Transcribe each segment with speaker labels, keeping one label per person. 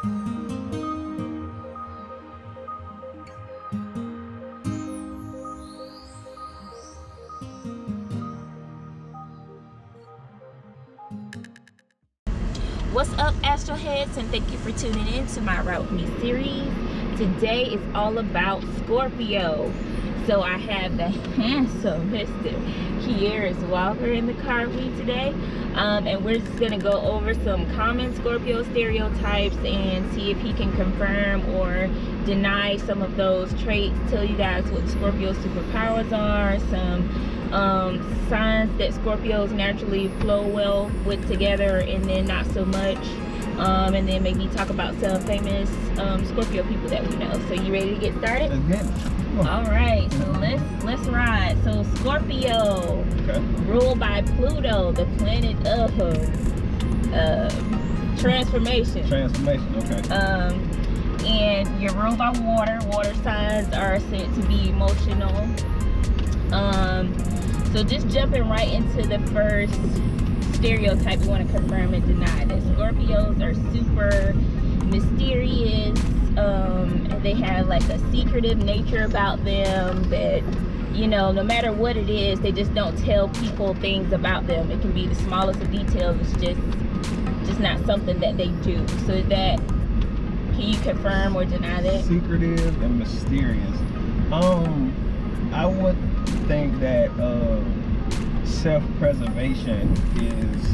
Speaker 1: What's up, Astroheads, and thank you for tuning in to my Route Me series. Today is all about Scorpio. So I have the handsome Mr. Kiera's Walker in the car with me today. And we're just gonna go over some common Scorpio stereotypes and see if he can confirm or deny some of those traits, tell you guys what Scorpio superpowers are, some signs that Scorpios naturally flow well with together and then not so much, and then maybe talk about some famous Scorpio people that we know. So you ready to get started?
Speaker 2: Let's get it.
Speaker 1: All right, so let's ride. So Scorpio, ruled by Pluto, the planet of transformation.
Speaker 2: Okay.
Speaker 1: And you're ruled by water. Water signs are said to be emotional. So just jumping right into the first stereotype, we want to confirm and deny that Scorpios are super mysterious. They have like a secretive nature about them that, you know, no matter what it is, they just don't tell people things about them. It can be the smallest of details. It's just not something that they do. So is that, can you confirm or deny that?
Speaker 2: Secretive and mysterious. I would think that self-preservation is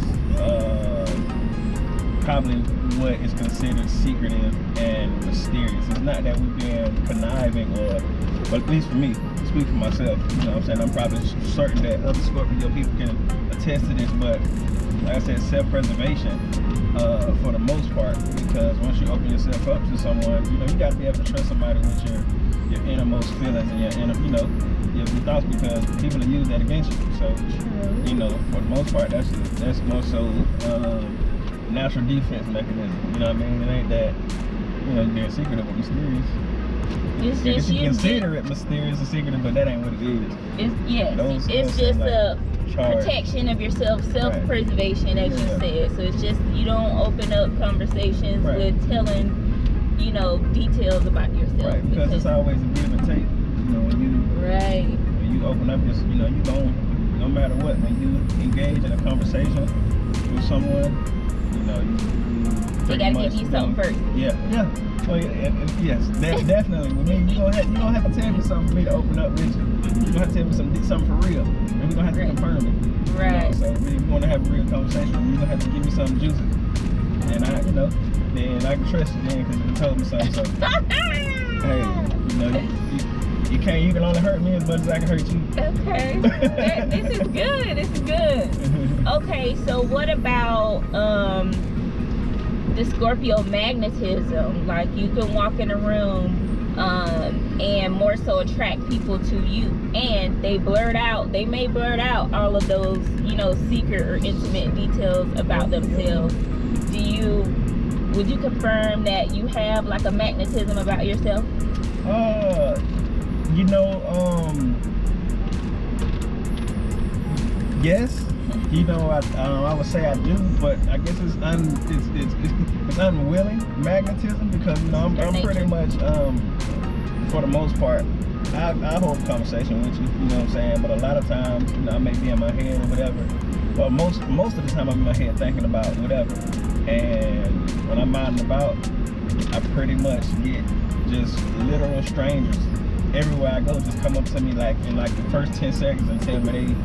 Speaker 2: probably what is considered secretive and mysterious. It's not that we're being conniving, but at least for me, speak for myself, you know what I'm saying, I'm probably certain that other Scorpio people can attest to this, but like I said, self-preservation for the most part, because once you open yourself up to someone, you know, you got to be able to trust somebody with your innermost feelings and your inner, you know, your thoughts, because people will use that against you. So, you know, for the most part, that's more so natural defense mechanism. You know what I mean? It ain't that, you know, being secretive or mysterious.
Speaker 1: It's just
Speaker 2: you consider it mysterious and secretive, but that ain't what it is.
Speaker 1: It's just
Speaker 2: like
Speaker 1: a protection of yourself, self-preservation, as you said. So it's just, you don't open up conversations with telling, you know, details about yourself.
Speaker 2: Right, because it's always a give and take. You know, when you open up, you know, you don't, no matter what, when you engage in a conversation with someone, you know,
Speaker 1: they gotta give you something first.
Speaker 2: Yeah. Well, yes, definitely. With me, you don't have to tell me something for me to open up with you. You don't have to tell me something for real, and you don't have to confirm it.
Speaker 1: Right.
Speaker 2: You know, so if you want to have a real conversation, you don't have to give me something juicy, and then I can trust you then, because you told me something. So, hey, you know, you can only hurt me as much as I can hurt you.
Speaker 1: Okay. This is good. Okay, so what about the Scorpio magnetism? Like, you can walk in a room and more so attract people to you, and they may blurt out all of those, you know, secret or intimate details about themselves. Would you confirm that you have like a magnetism about yourself?
Speaker 2: You know, yes. You know, I would say I do, but I guess it's unwilling magnetism, because, you know, I'm pretty much for the most part, I hold a conversation with you, you know what I'm saying, but a lot of times, you know, I may be in my head or whatever, but most of the time I'm in my head thinking about whatever, and when I'm out and about, I pretty much get just literal strangers everywhere I go, just come up to me like in like the first 10 seconds and tell me their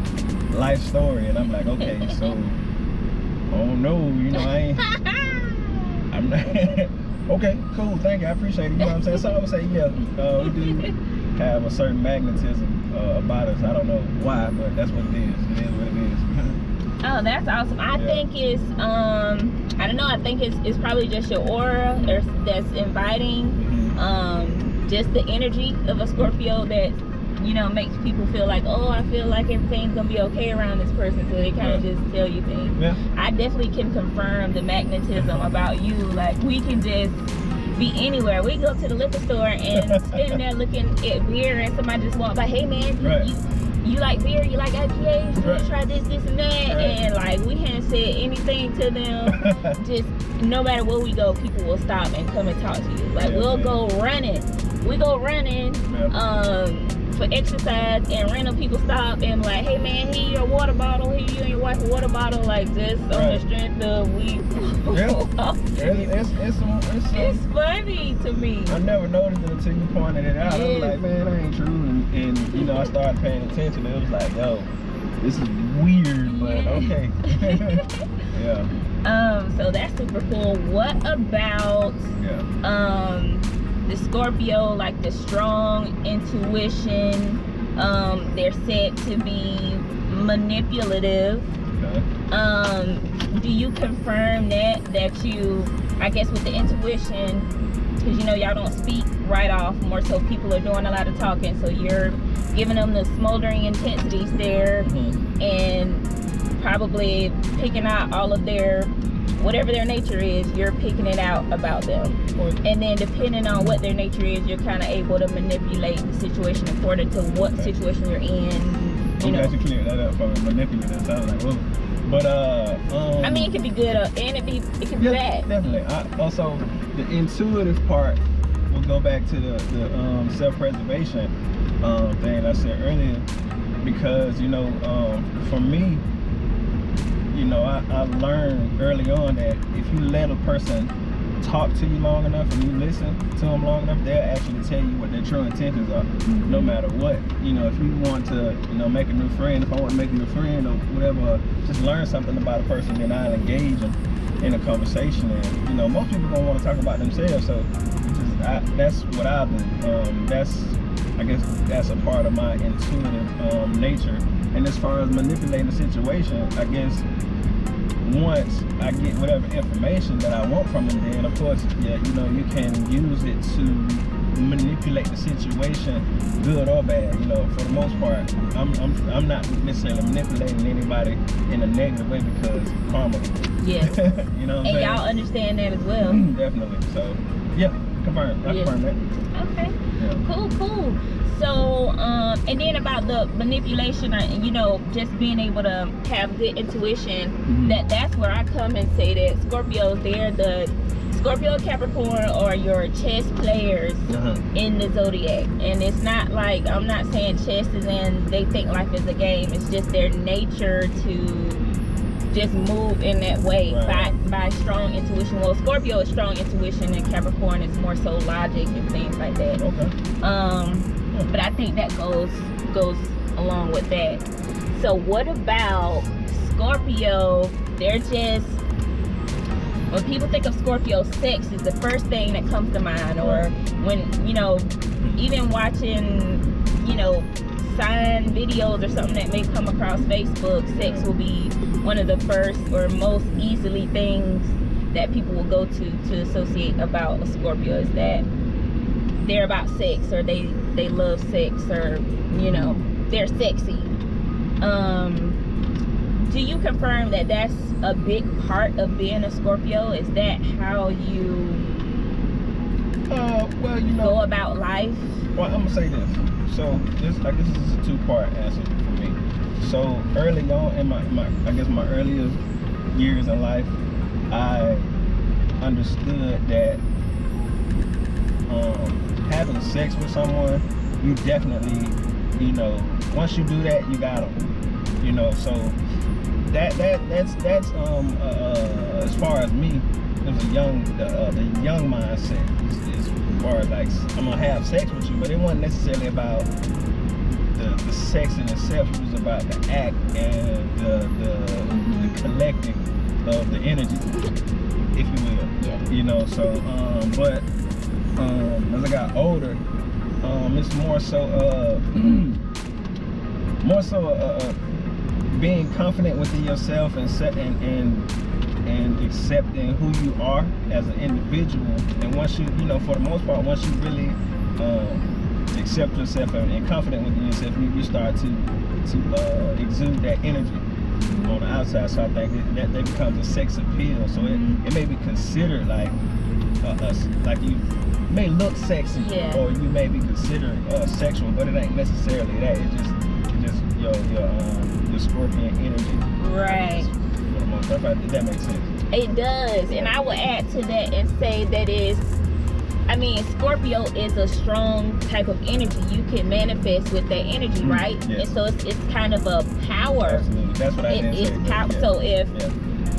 Speaker 2: life story, and I'm like, okay, so, oh no, you know, I'm not, okay, cool, thank you, I appreciate it, you know what I'm saying? So I would say, yeah, we do have a certain magnetism about us. I don't know why, but that's what it is. It is what it is.
Speaker 1: Oh, that's awesome. I think it's, I don't know, I think it's probably just your aura that's inviting. Just the energy of a Scorpio that, you know, makes people feel like, oh, I feel like everything's gonna be okay around this person, so they kind of just tell you things.
Speaker 2: Yeah.
Speaker 1: I definitely can confirm the magnetism about you. Like, we can just be anywhere. We go to the liquor store and standing there looking at beer, and somebody just walk by, hey man, you like beer, you like IPAs, you
Speaker 2: Right.
Speaker 1: try this, and that,
Speaker 2: Right.
Speaker 1: and like we hadn't said anything to them. Just no matter where we go, people will stop and come and talk to you. Like
Speaker 2: Yeah,
Speaker 1: we'll
Speaker 2: man.
Speaker 1: go running. We go running for exercise, and random people stop and like, hey man, here your water bottle, here you and your wife a water bottle, like just on the
Speaker 2: Right.
Speaker 1: strength of we.
Speaker 2: It's
Speaker 1: It's funny to me.
Speaker 2: I never noticed it until you pointed it out. I was
Speaker 1: Yes.
Speaker 2: like, man, that ain't true. And you know, I started paying attention. It was like, yo, this is weird, but okay. Yeah.
Speaker 1: So that's super cool. What about
Speaker 2: Yeah.
Speaker 1: the Scorpio, like the strong intuition? They're said to be manipulative.
Speaker 2: Okay.
Speaker 1: Do you confirm that you, I guess with the intuition, because you know y'all don't speak right off, more so people are doing a lot of talking, so you're giving them the smoldering intensities there, and probably picking out all of their, whatever their nature is, you're picking it out about them. And then depending on what their nature is, you're kind of able to manipulate the situation according to what situation you're in. You
Speaker 2: I'm
Speaker 1: know,
Speaker 2: glad you cleared that up for me. Manipulative. So I was like, whoa. But
Speaker 1: I mean, it could be good and it could be bad.
Speaker 2: Definitely. Also, the intuitive part will go back to the self-preservation thing I said earlier, because you know, for me, you know, I learned early on that if you let a person talk to you long enough and you listen to them long enough, they'll actually tell you what their true intentions are, no matter what. You know, if you want to, you know, make a new friend, if I want to make a new friend or whatever, just learn something about a person, then I'll engage them in a conversation. And you know, most people don't want to talk about themselves, so that's what I do. I guess that's a part of my intuitive nature. And as far as manipulating the situation, I guess once I get whatever information that I want from them, then of course, yeah, you know, you can use it to manipulate the situation, good or bad. You know, for the most part, I'm not necessarily manipulating anybody in a negative way, because karma.
Speaker 1: Yeah.
Speaker 2: You know what I'm
Speaker 1: And
Speaker 2: saying?
Speaker 1: y'all understand that as well.
Speaker 2: Definitely. So, yeah, confirm. I confirm that.
Speaker 1: Okay.
Speaker 2: Yeah.
Speaker 1: Cool. So, and then about the manipulation, you know, just being able to have good intuition, that's where I come and say that Scorpios, they're the Scorpio, Capricorn, or your chess players in the zodiac. And it's not like, I'm not saying chess is in, they think life is a game. It's just their nature to just move in that way, by strong intuition. Well, Scorpio is strong intuition, and Capricorn is more so logic and things like that.
Speaker 2: Okay.
Speaker 1: But I think that goes along with that. So what about Scorpio? They're just, when people think of Scorpio, sex is the first thing that comes to mind. Or when, you know, even watching, you know, sign videos or something that may come across Facebook, sex will be one of the first or most easily things that people will go to associate about a Scorpio, is that they're about sex, or they love sex, or you know, they're sexy. Do you confirm that that's a big part of being a Scorpio? Is that how you
Speaker 2: well, you know,
Speaker 1: go about life?
Speaker 2: Well, I'm gonna say this. So I guess this is a two-part answer for me. So early on in my earlier years in life, I understood that having sex with someone, you definitely, you know, once you do that, you got them. You know, so that's as far as me, it was the young mindset. As far as like, I'm gonna have sex with you, but it wasn't necessarily about the sex in itself. It was about the act and the collecting of the energy, if you will.
Speaker 1: Yeah.
Speaker 2: You know, so but as I got older, it's more so being confident within yourself and accepting who you are as an individual. And once you know, for the most part, once you really accept yourself and confident within yourself, you start to exude that energy on the outside. So I think that becomes a sex appeal. So it may be considered like you may look sexy, or you may be considered sexual, but it ain't necessarily that. It just your Scorpion energy.
Speaker 1: Right.
Speaker 2: For the most part, if that makes sense.
Speaker 1: It does, and I will add to that and say that Scorpio is a strong type of energy. You can manifest with that energy, right?
Speaker 2: Yes.
Speaker 1: And so it's kind of a power.
Speaker 2: Absolutely. That's what I didn't say.
Speaker 1: Power.
Speaker 2: Yeah.
Speaker 1: So if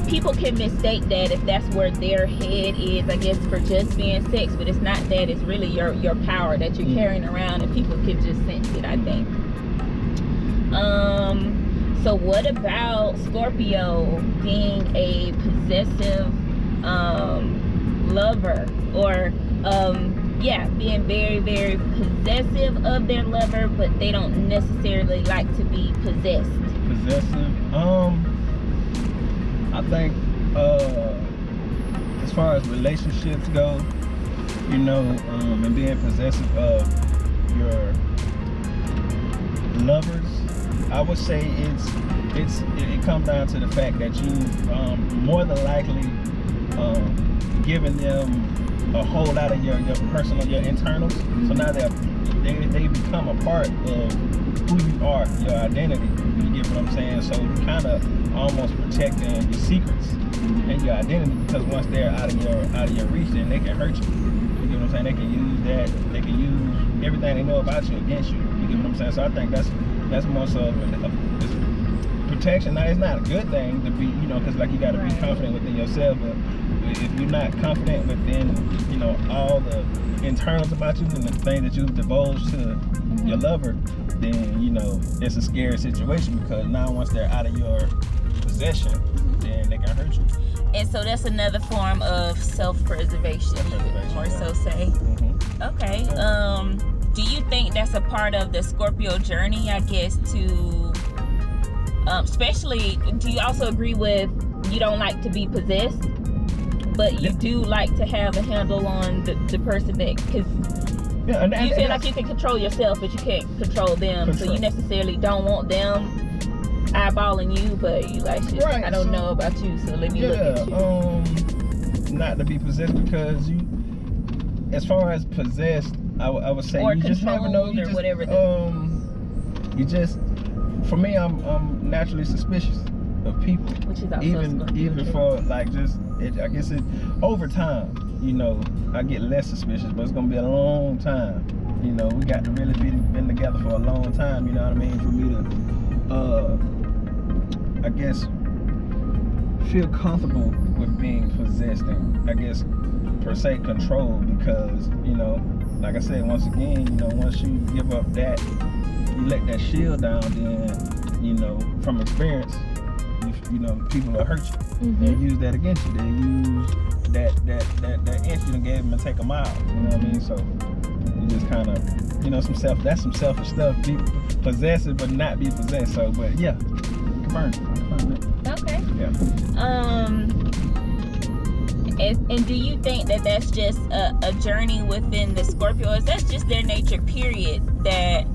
Speaker 1: people can mistake that, if that's where their head is, I guess, for just being sex, but it's not that. It's really your power that you're carrying around, and people can just sense it, I think. So what about Scorpio being a possessive lover, or being very, very possessive of their lover, but they don't necessarily like to be possessed?
Speaker 2: Possessive? I think as far as relationships go, and being possessive of your lovers, I would say it comes down to the fact that you more than likely giving them a whole lot of your personal, your internals. So now they become a part of who you are, your identity. You get what I'm saying? So you kind of almost protecting your secrets and your identity, because once they're out of your reach, then they can hurt you. You get what I'm saying? They can use that. They can use everything they know about you against you. You get what I'm saying? So I think that's more so protection. Now, it's not a good thing to be, because like you got to be confident within yourself. But if you're not confident within, all the internals about you and the things that you've divulged to your lover, then it's a scary situation, because now once they're out of your possession, then they can hurt you.
Speaker 1: And so that's another form of self-preservation, more so say. Okay. Do you think that's a part of the Scorpio journey, I guess, to especially, do you also agree with you don't like to be possessed, but you do like to have a handle on the person that, because you feel like you can control yourself, but you can't control them. So you necessarily don't want them eyeballing you, but you like, shit, I don't know about you, so let me look at you.
Speaker 2: Not to be possessed, because you, as far as possessed, I would say, or you just never know. You just, whatever. You just, for me, I'm naturally suspicious of people, which is also even for like just I guess it over time. I get less suspicious, but it's gonna be a long time. We got to really been together for a long time. You know what I mean? For me to, I guess, feel comfortable with being possessed, and I guess per se controlled, because like I said, once again, once you give up that, you let that shield down, then from experience, people will hurt you. They'll use that against you. They use that inch you gave them and take a mile. You know what I mean? So you just kind of, that's some selfish stuff. Be possessive but not be possessed. So, but yeah, confirm that.
Speaker 1: Okay.
Speaker 2: Yeah.
Speaker 1: And do you think that that's just a journey within the Scorpios? That's just their nature, period, that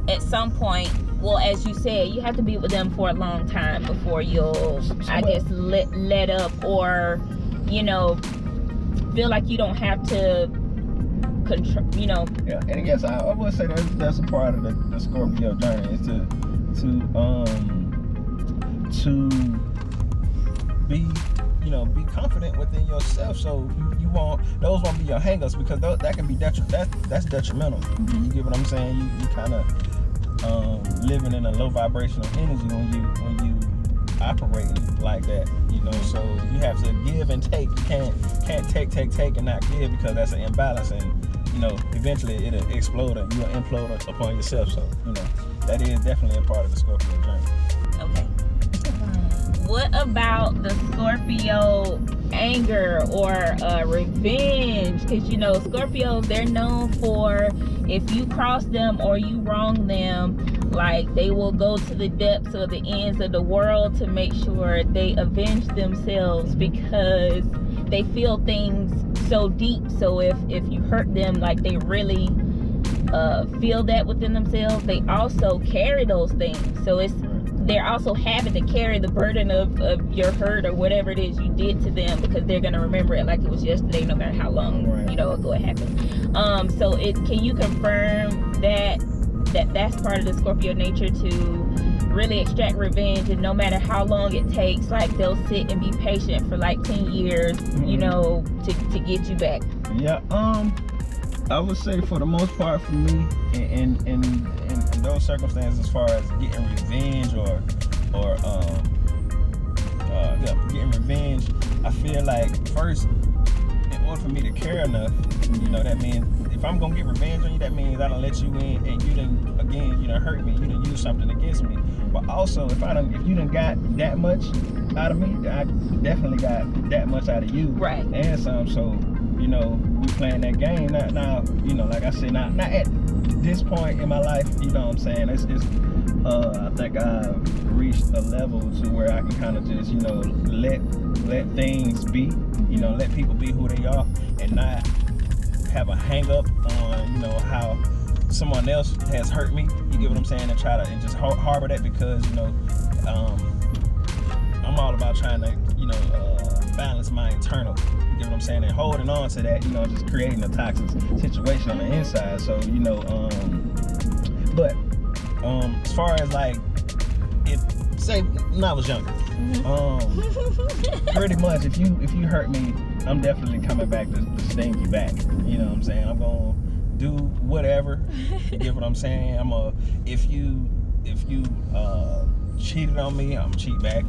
Speaker 1: at some point, well, as you said, you have to be with them for a long time before you'll, I guess, let up, or, feel like you don't have to control,
Speaker 2: Yeah, and yes, I would say that's a part of the Scorpio journey, is to be, be confident within yourself, so those won't be your hang-ups, because that can be that's detrimental. You get what I'm saying? You kind of living in a low vibrational energy when you operating like that, so you have to give and take. You can't take and not give, because that's an imbalance, and eventually it'll explode and you'll implode upon yourself. So that is definitely a part of the Scorpio journey.
Speaker 1: Okay. What about the Scorpio anger or revenge? Because Scorpios, they're known for, if you cross them or you wrong them, like, they will go to the depths or the ends of the world to make sure they avenge themselves, because they feel things so deep. So if you hurt them, like, they really feel that within themselves. They also carry those things, so they're also having to carry the burden of your hurt or whatever it is you did to them, because they're going to remember it like it was yesterday, no matter how long ago it happened. So can you confirm that that's part of the Scorpio nature, to really extract revenge, and no matter how long it takes, like they'll sit and be patient for like 10 years, you know, to get you back.
Speaker 2: Yeah, I would say for the most part for me, in those circumstances, as far as getting revenge or getting revenge, I feel like first, in order for me to care enough, you know, that means if I'm gonna get revenge on you, that means I done let you in, and you done hurt me, you done used something against me. But also, if you done got that much out of me, I definitely got that much out of you,
Speaker 1: right?
Speaker 2: And some. So, you know, we playing that game now. You know, like I said, not at this point in my life. You know what I'm saying? It's I think I've reached a level to where I can kind of just, you know, let things be. You know, let people be who they are, and not have a hang up on, you know, how someone else has hurt me. You get what I'm saying? And try to just harbor that, because, you know, I'm all about trying to, you know, balance my internal. You get what I'm saying? And holding on to that, you know, just creating a toxic situation on the inside. So, you know, but as far as like, say when I was younger, pretty much if you hurt me, I'm definitely coming back to sting you back. You know what I'm saying? I'm gonna do whatever. You get what I'm saying? If you cheated on me, I'm gonna cheat back.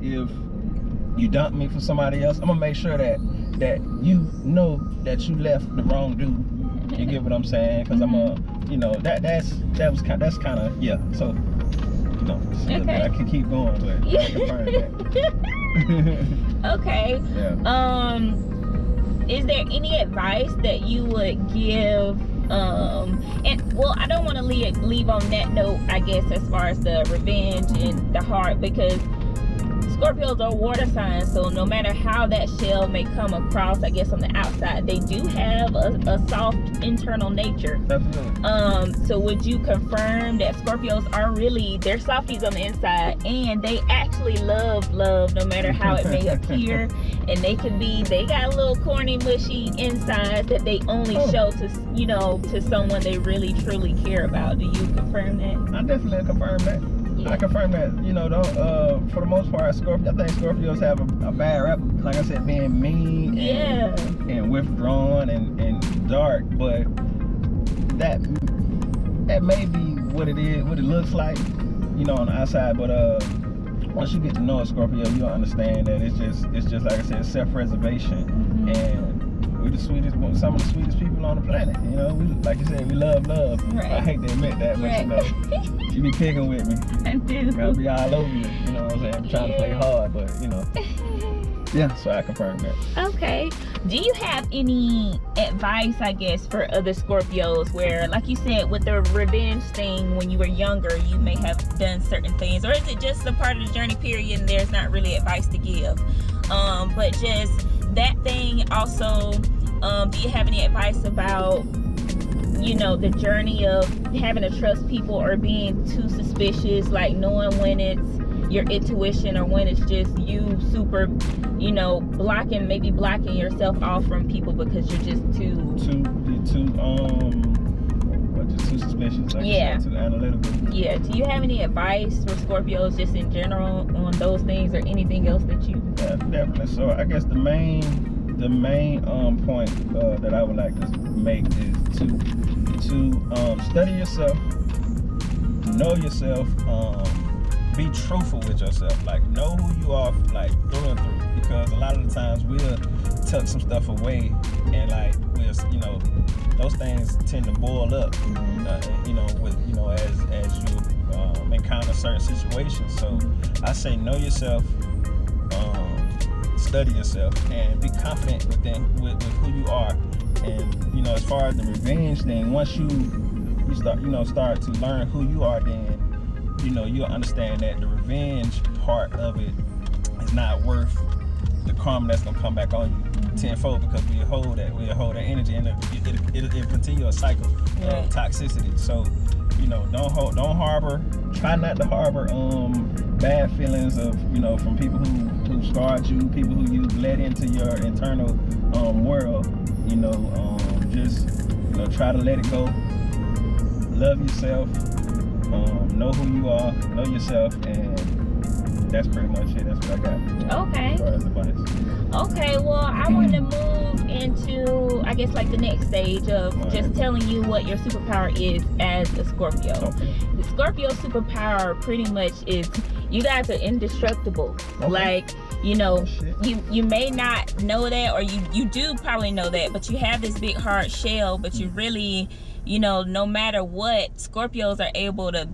Speaker 2: If you dump me for somebody else, I'm gonna make sure that you know that you left the wrong dude. You get what I'm saying? Because you know, that's kind of, yeah. So, you know, okay. I can keep going, but I confirm that.
Speaker 1: Okay.
Speaker 2: Yeah.
Speaker 1: Is there any advice that you would give? And well, I don't want to leave on that note, I guess, as far as the revenge and the heart, because Scorpios are water signs, so no matter how that shell may come across, I guess on the outside, they do have a soft internal nature.
Speaker 2: Definitely.
Speaker 1: So would you confirm that Scorpios are really, they're softies on the inside, and they actually love no matter how it may appear, and they got a little corny, mushy insides that they only show to, you know, to someone they really truly care about. Do you confirm that?
Speaker 2: I definitely confirm that. Yeah. I confirm that, you know, for the most part, I think Scorpios have a bad rap, like I said, being mean and withdrawn and dark, but that may be what it is, what it looks like, you know, on the outside. But once you get to know a Scorpio, you'll understand that it's just like I said, self-preservation, and we're some of the sweetest people on the planet. You know, we, like you said, we love. Right. I hate to admit that, but you know, you be kicking with me.
Speaker 1: I do.
Speaker 2: Gotta be all over you. You know what I'm saying? I'm trying to play hard, but you know. Yeah, so I confirm that.
Speaker 1: Okay. Do you have any advice, I guess, for other Scorpios where, like you said, with the revenge thing, when you were younger, you may have done certain things, or is it just a part of the journey period and there's not really advice to give? But just that thing also, do you have any advice about, you know, the journey of having to trust people or being too suspicious, like knowing when it's your intuition or when it's just you super, you know, blocking yourself off from people because you're just too suspicious, like you said, too analytical. Yeah. Do you have any advice for Scorpios just in general on those things, or anything else that you?
Speaker 2: Yeah, definitely. So I guess the main point that I would like to make is to study yourself, know yourself, be truthful with yourself, like know who you are, like through and through, because a lot of the times we'll tuck some stuff away, and like we'll, you know, those things tend to boil up, you know, with, you know, as you encounter certain situations. So I say know yourself, study yourself, and be confident with who you are. And you know, as far as the revenge thing, once you start to learn who you are, then you know, you'll understand that the revenge part of it is not worth the karma that's gonna come back on you tenfold, because we'll hold that energy, and it'll continue a cycle of toxicity. So, you know, don't harbor, try not to harbor bad feelings of, you know, from people who scarred you, people who you let into your internal world. You know, just, you know, try to let it go. love yourself, know who you are, know yourself, and that's pretty much it. That's what I got.
Speaker 1: Okay.
Speaker 2: As far as advice.
Speaker 1: Okay, well, I want to move into, I guess, like the next stage of just telling you what your superpower is as a Scorpio.
Speaker 2: Okay.
Speaker 1: The Scorpio superpower pretty much is you guys are indestructible.
Speaker 2: Okay.
Speaker 1: Like, you know,
Speaker 2: Oh,
Speaker 1: you may not know that, or you do probably know that, but you have this big hard shell, but you really, you know, no matter what, Scorpios are able to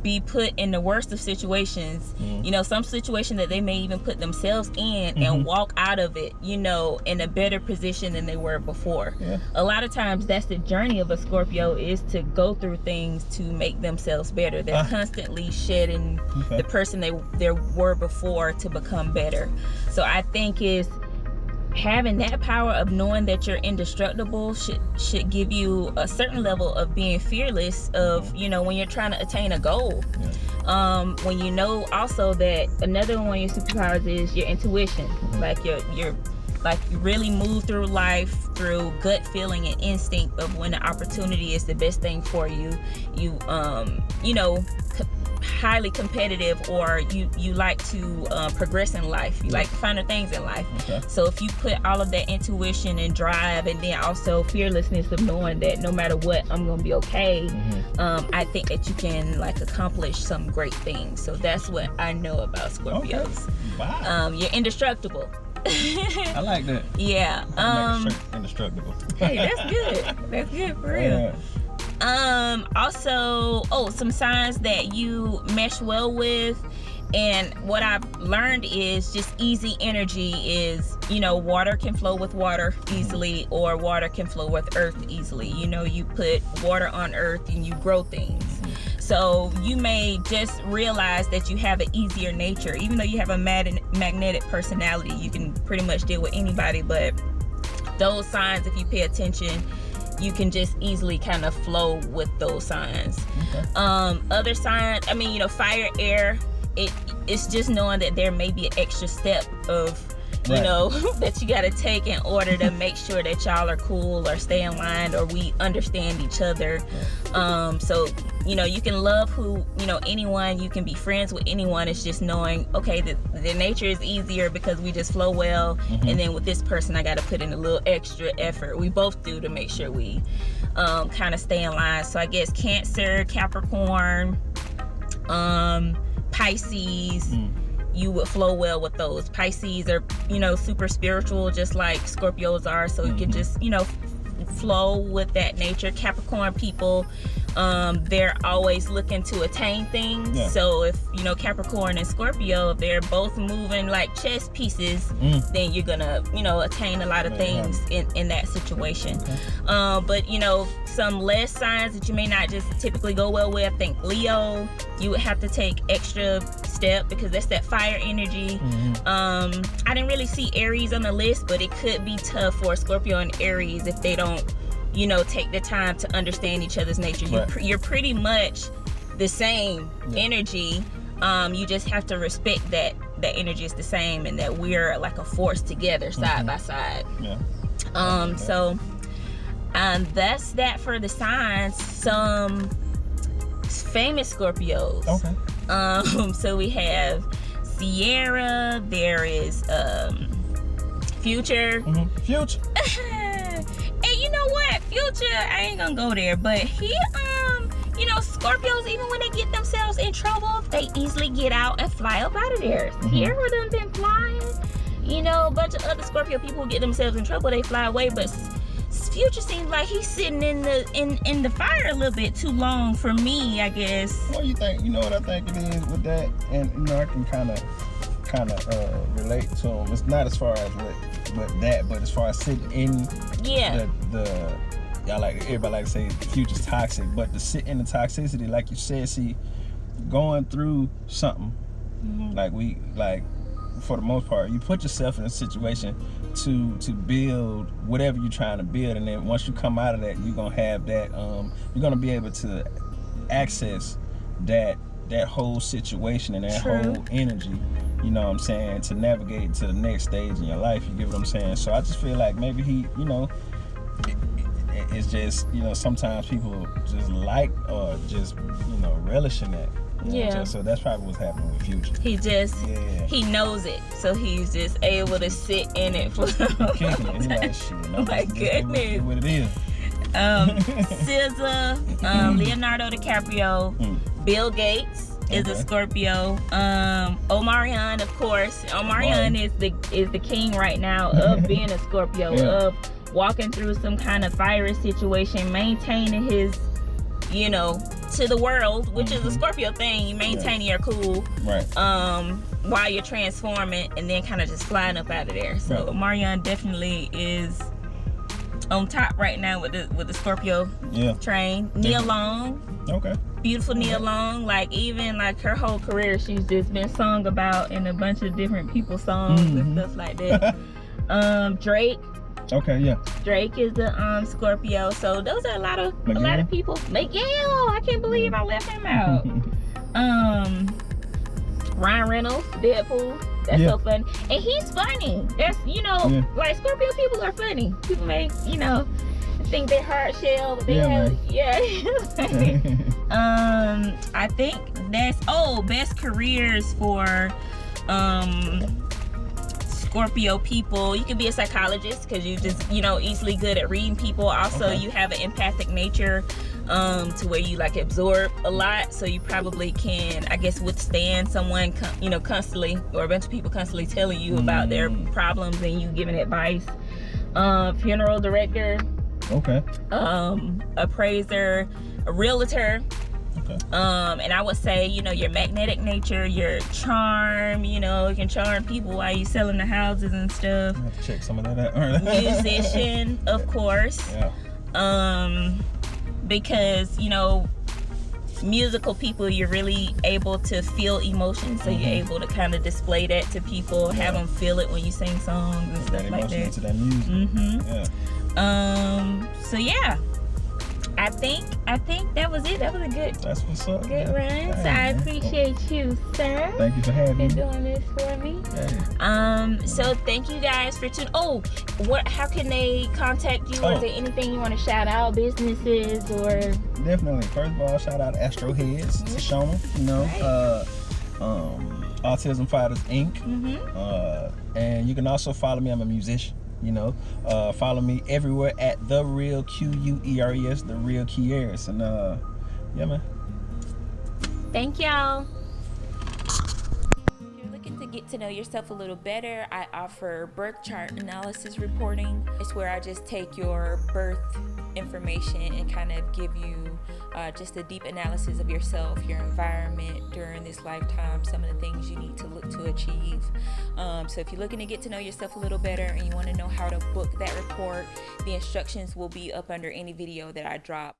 Speaker 1: be put in the worst of situations, you know, some situation that they may even put themselves in and walk out of it, you know, in a better position than they were before. A lot of times that's the journey of a Scorpio, is to go through things to make themselves better. They're constantly shedding the person they were before to become better. So I think is having that power of knowing that you're indestructible should give you a certain level of being fearless of, you know, when you're trying to attain a goal. When you know also that another one of your superpowers is your intuition. Like you're like you really move through life through gut feeling and instinct of when the opportunity is the best thing for you. You know, highly competitive, or you like to progress in life. You like to find the things in life. So if you put all of that intuition and drive, and then also fearlessness of knowing that no matter what, I'm gonna be okay, I think that you can like accomplish some great things. So that's what I know about Scorpios.
Speaker 2: Wow.
Speaker 1: You're indestructible.
Speaker 2: I like that.
Speaker 1: Yeah.
Speaker 2: Indestructible.
Speaker 1: Hey, that's good. That's good for real. Also, some signs that you mesh well with, and what I've learned is just easy energy is, you know, water can flow with water easily, or water can flow with earth easily. You know, you put water on earth and you grow things. So you may just realize that you have an easier nature, even though you have a magnetic personality. You can pretty much deal with anybody, but those signs, if you pay attention, you can just easily kind of flow with those signs. Other signs, I mean, you know, fire, air, it's just knowing that there may be an extra step of, you know, that you got to take in order to make sure that y'all are cool or stay in line, or we understand each other. So, you know, you can love anyone, you can be friends with anyone. It's just knowing, okay, the nature is easier because we just flow well. And then with this person, I got to put in a little extra effort. We both do, to make sure we kind of stay in line. So I guess Cancer, Capricorn, Pisces, you would flow well with those. Pisces are, you know, super spiritual, just like Scorpios are. So you can just, you know, flow with that nature. Capricorn people, they're always looking to attain things. So if, you know, Capricorn and Scorpio, if they're both moving like chess pieces, then you're gonna, you know, attain a lot of things in that situation. But, you know, some less signs that you may not just typically go well with, I think Leo, you would have to take extra step because that's that fire energy. I didn't really see Aries on the list, but it could be tough for Scorpio and Aries if they don't, you know, take the time to understand each other's nature. You're pretty much the same energy. You just have to respect that energy is the same, and that we're like a force together, side by side. So that's that for the signs. Some famous Scorpios. So we have Sierra, there is Future.
Speaker 2: Future.
Speaker 1: And you know what? Future, I ain't gonna go there, but he, you know, Scorpios, even when they get themselves in trouble, they easily get out and fly up out of there. Sierra done been flying. You know, a bunch of other Scorpio people who get themselves in trouble, they fly away, but Future seems like he's sitting in the fire a little bit too long for me, I guess.
Speaker 2: What do you think? You know what I think it is with that, and you know, I can kind of relate to him. It's not as far as but as far as sitting in the everybody like to say Future's toxic, but to sit in the toxicity, like you said, see, going through something, like for the most part, you put yourself in a situation to build whatever you're trying to build, and then once you come out of that, you're gonna have that you're gonna be able to access that whole situation and that whole energy, you know what I'm saying, to navigate to the next stage in your life. You get what I'm saying? So I just feel like maybe he, you know, it's just, you know, sometimes people just like or just, you know, relishing that.
Speaker 1: Yeah.
Speaker 2: So that's probably what's happening with Future.
Speaker 1: He knows it, so he's just able to sit in it for
Speaker 2: kicking it. He like, shit, no,
Speaker 1: my goodness.
Speaker 2: What it is.
Speaker 1: SZA, Leonardo DiCaprio, Bill Gates is a Scorpio. Omarion, of course. Omarion is the king right now of being a Scorpio, of walking through some kind of fiery situation, maintaining his, you know, to the world, which is a Scorpio thing. You maintaining your cool, while you're transforming, and then kind of just flying up out of there. So Omarion definitely is on top right now with the Scorpio train. Nia Long, beautiful Nia Long. Like, even like her whole career, she's just been sung about in a bunch of different people's songs and stuff like that. Drake. Drake is the Scorpio. So those are a lot of people. Miguel, I can't believe I left him out. Ryan Reynolds, Deadpool. That's so funny. And he's funny. That's, you know, like, Scorpio people are funny. People may, you know, think they're hard shell, but they I think that's best careers for Scorpio people. You can be a psychologist because you just, you know, easily good at reading people. Also, you have an empathic nature to where you like absorb a lot, so you probably can, I guess, withstand someone you know, constantly, or a bunch of people constantly telling you about their problems and you giving advice. Funeral director, appraiser, a realtor. And I would say, you know, your magnetic nature, your charm, you know, you can charm people while you selling the houses and stuff.
Speaker 2: I have to check some of that out.
Speaker 1: Musician, of course. Because, you know, musical people, you're really able to feel emotions, so you're able to kind of display that to people, have them feel it when you sing songs and stuff like that.
Speaker 2: To that music.
Speaker 1: So yeah, I think that was it. That was a
Speaker 2: That's what's up.
Speaker 1: good run. So I appreciate you, sir.
Speaker 2: Thank you for having me.
Speaker 1: doing this for me. So thank you guys for tuning. How can they contact you? Or is there anything you want to shout out, businesses or?
Speaker 2: Definitely. First of all, shout out Astroheads to Shona. You know, Autism Fighters Inc. And you can also follow me. I'm a musician. You know, follow me everywhere at The Real QUERES, The Real Quieres. And yeah, man.
Speaker 1: Thank y'all. If you're looking to get to know yourself a little better, I offer birth chart analysis reporting. It's where I just take your birth information and kind of give you just a deep analysis of yourself, your environment during this lifetime, some of the things you need to look to achieve. So if you're looking to get to know yourself a little better and you want to know how to book that report, the instructions will be up under any video that I drop.